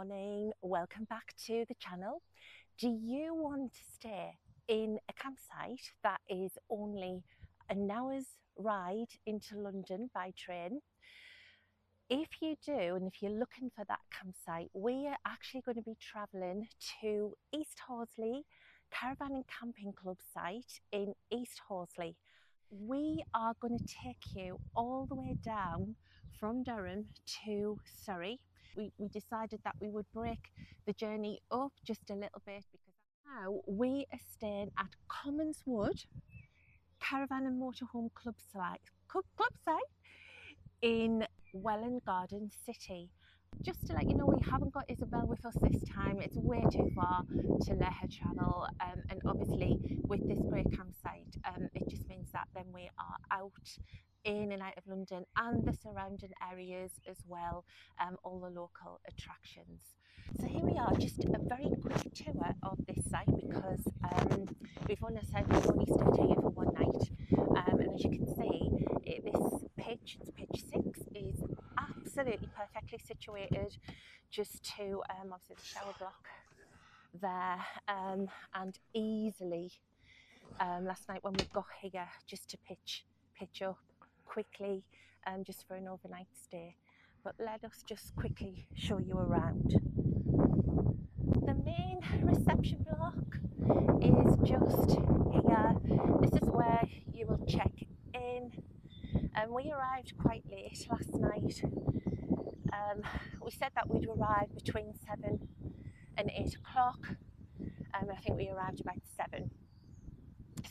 morning, welcome back to the channel. Do you want to stay in a campsite that is only an hour's ride into London by train? If you do, and if you're looking for that campsite, we are actually going to be travelling to East Horsley Caravan and Camping Club site in East Horsley. We are going to take you all the way down from Durham to Surrey. We decided that we would break the journey up just a little bit because now we are staying at Wood Caravan and Motorhome club site in Welwyn Garden City. Just to let you know, we haven't got Isabel with us this time. It's way too far to let her travel, and obviously with this great campsite, it just means that then we are out in and out of London and the surrounding areas as well, all the local attractions. So here we are, just a very quick tour of this site because we've only stayed here for one night, and as you can see, this pitch, it's pitch 6, is absolutely perfectly situated just to obviously the shower block there, and easily last night when we got here just to pitch up quickly, just for an overnight stay. But let us just quickly show you around. The main reception block is just here. This is where you will check in. We arrived quite late last night. We said that we'd arrive between 7 and 8 o'clock. I think we arrived about 7.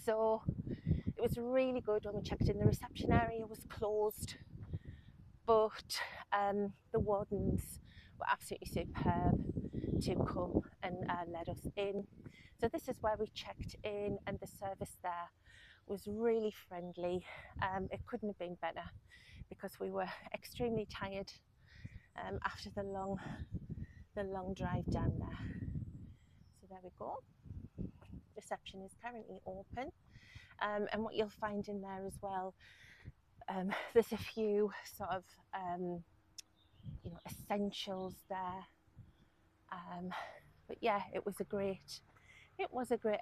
So it was really good when we checked in. The reception area was closed, but the wardens were absolutely superb to come and let us in. So this is where we checked in, and the service there was really friendly. It couldn't have been better because we were extremely tired after the long drive down there. So there we go. Reception is currently open, and what you'll find in there as well, there's a few sort of essentials there, but yeah, it was a great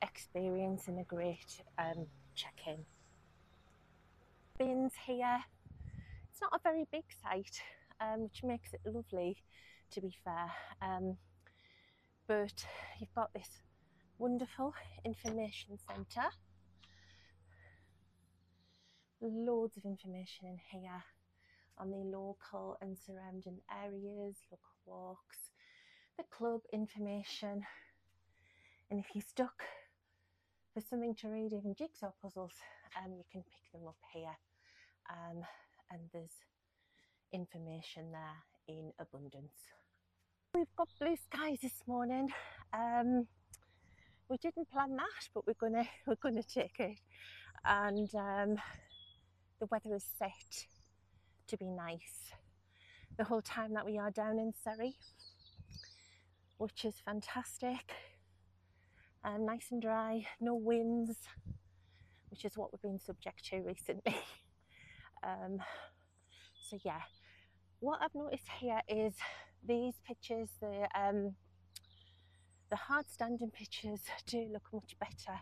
experience and a great check-in. Bins here. It's not a very big site, which makes it lovely, to be fair, but you've got this wonderful information centre. Loads of information in here on the local and surrounding areas, local walks, the club information, and if you're stuck for something to read, even jigsaw puzzles, you can pick them up here, and there's information there in abundance. We've got blue skies this morning. We didn't plan that, but we're gonna take it, and the weather is set to be nice the whole time that we are down in Surrey, which is fantastic. Nice and dry, no winds, which is what we've been subject to recently. So yeah, what I've noticed here is these pictures, the hard standing pictures do look much better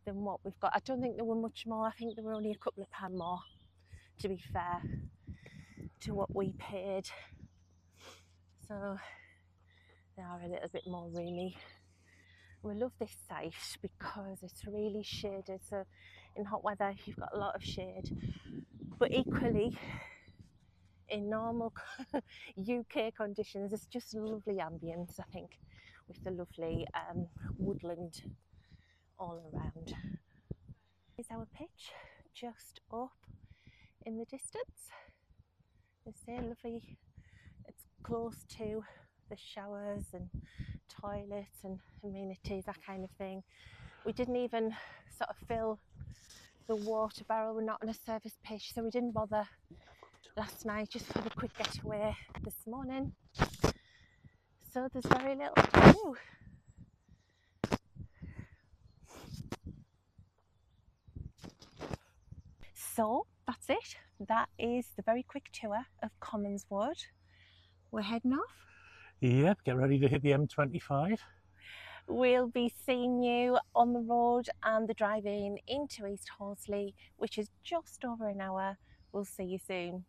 than what we've got. I don't think there were much more. I think there were only a couple of pound more, to be fair, to what we paid. So they are a little bit more roomy. We love this site because it's really shaded. So in hot weather, you've got a lot of shade, but equally in normal UK conditions, it's just a lovely ambience, I think, with the lovely woodland all around. Here's our pitch just up in the distance. You see, lovely. It's close to the showers and toilets and amenities, that kind of thing. We didn't even sort of fill the water barrel. We're not on a service pitch, so we didn't bother last night, just for the quick getaway this morning. So there's very little to do. So that's it. That is the very quick tour of Wood. We're heading off. Yep, get ready to hit the M25. We'll be seeing you on the road and the drive-in into East Horsley, which is just over an hour. We'll see you soon.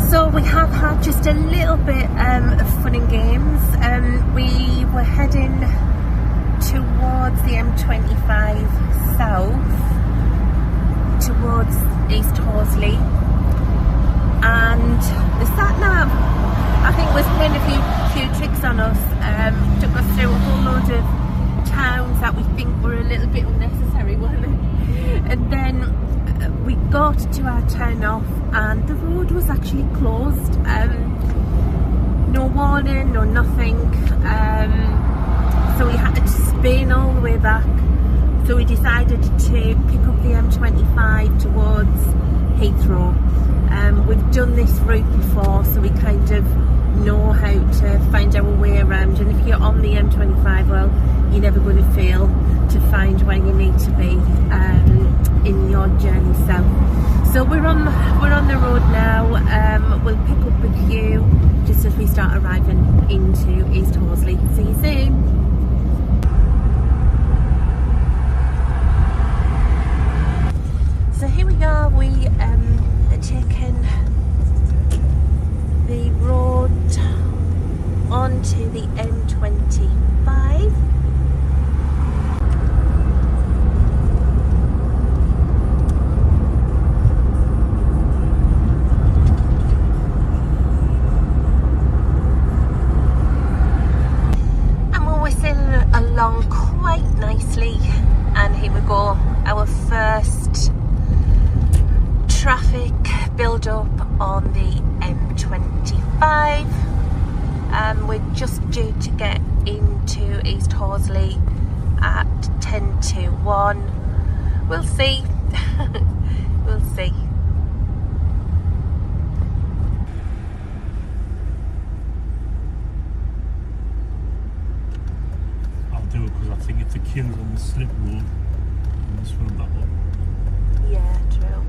So we have had just a little bit of fun and games. We were heading towards the M25 south, towards East Horsley, and the sat-nav, I think, was playing a few tricks on us. Took us through a whole load of towns that we think were a little bit unnecessary, weren't they? And then we got to our turn off and the road was actually closed. No warning, no nothing. So we had to spin all the way back. So we decided to pick up the M25 towards Heathrow. We've done this route before, so we kind of know how to find our way around. And if you're on the M25, well, you're never going to fail to find where you need to be in your journey south. So we're on the road now. We'll pick up with you just as we start arriving into East Horsley. See you soon. So here we are. We are taking the road onto the M25. Along quite nicely, and here we go, our first traffic build up on the M25. We're just due to get into East Horsley at 10 to 1. We'll see. We'll see. Do it because I think it's a queue on the slip road and this one that one. Yeah, true.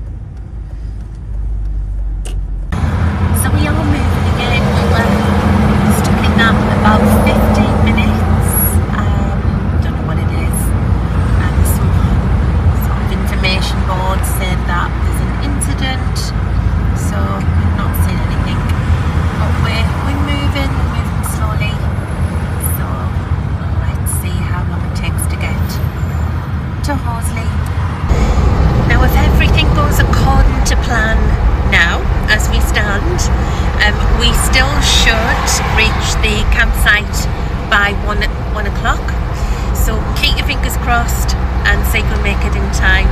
So we are moving again. We were stuck in that for about 15 minutes. Don't know what it is. And some sort of information board said that there's an incident. So we've not seen anything. But we're moving slowly. So see how long it takes to get to Horsley. Now, if everything goes according to plan now, as we stand, we still should reach the campsite by 1 o'clock. So keep your fingers crossed and see if we'll make it in time.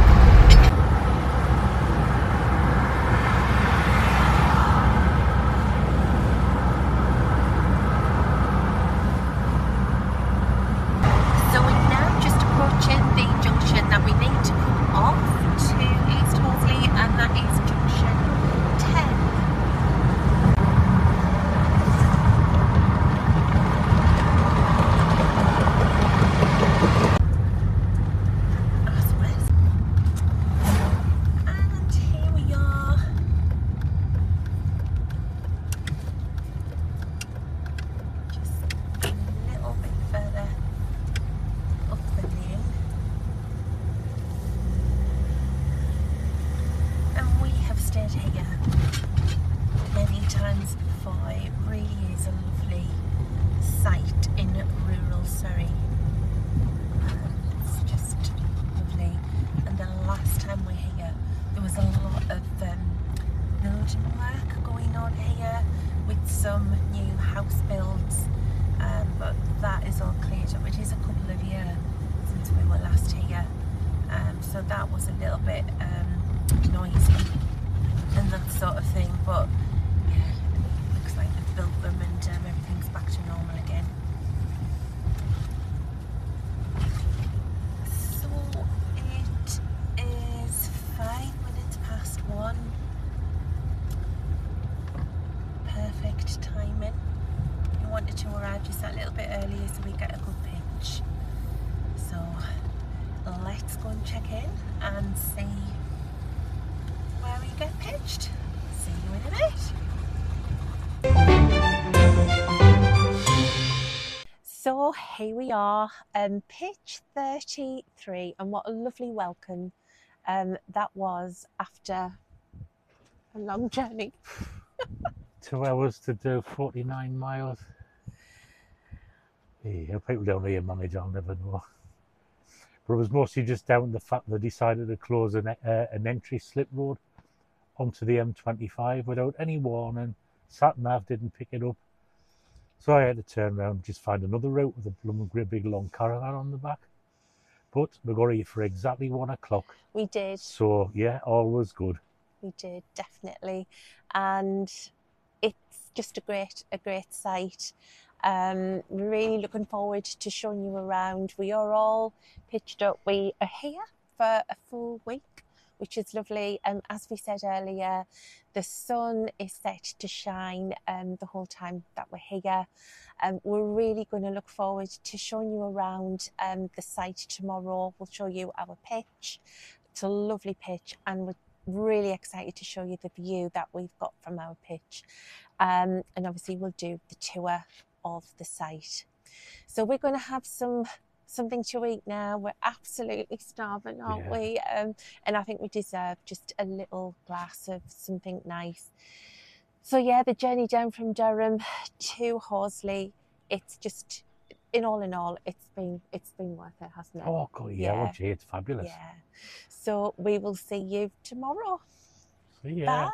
Surrey. It's just lovely. And the last time we were here, there was a lot of building work going on here with some new house builds, but that is all cleared up. It is a couple of years since we were last here, so that was a little bit noisy and that sort of thing, but yeah, it looks like they've built them and everything's back to normal again. wanted to arrive just a little bit earlier so we get a good pitch. So let's go and check in and see where we get pitched. See you in a bit. So here we are, pitch 33, and what a lovely welcome that was after a long journey. 2 hours to do 49 miles. Yeah, people don't really manage, I'll never know. But it was mostly just down to the fact they decided to close an entry slip road onto the M25 without any warning. Sat-nav didn't pick it up. So I had to turn around and just find another route with a blooming great big long caravan on the back. But we got here for exactly 1 o'clock. We did. So yeah, all was good. We did, definitely. And it's just a great site. Really looking forward to showing you around. We are all pitched up. We are here for a full week, which is lovely. As we said earlier, the sun is set to shine the whole time that we're here. We're really going to look forward to showing you around the site tomorrow. We'll show you our pitch. It's a lovely pitch, and we're really excited to show you the view that we've got from our pitch. And obviously we'll do the tour of the site. So we're going to have something to eat now. We're absolutely starving, aren't we? And I think we deserve just a little glass of something nice. So yeah, the journey down from Durham to Horsley, it's just, in all, it's been worth it, hasn't it? Oh God, yeah, it's fabulous. Yeah. So we will see you tomorrow. See ya. Bye.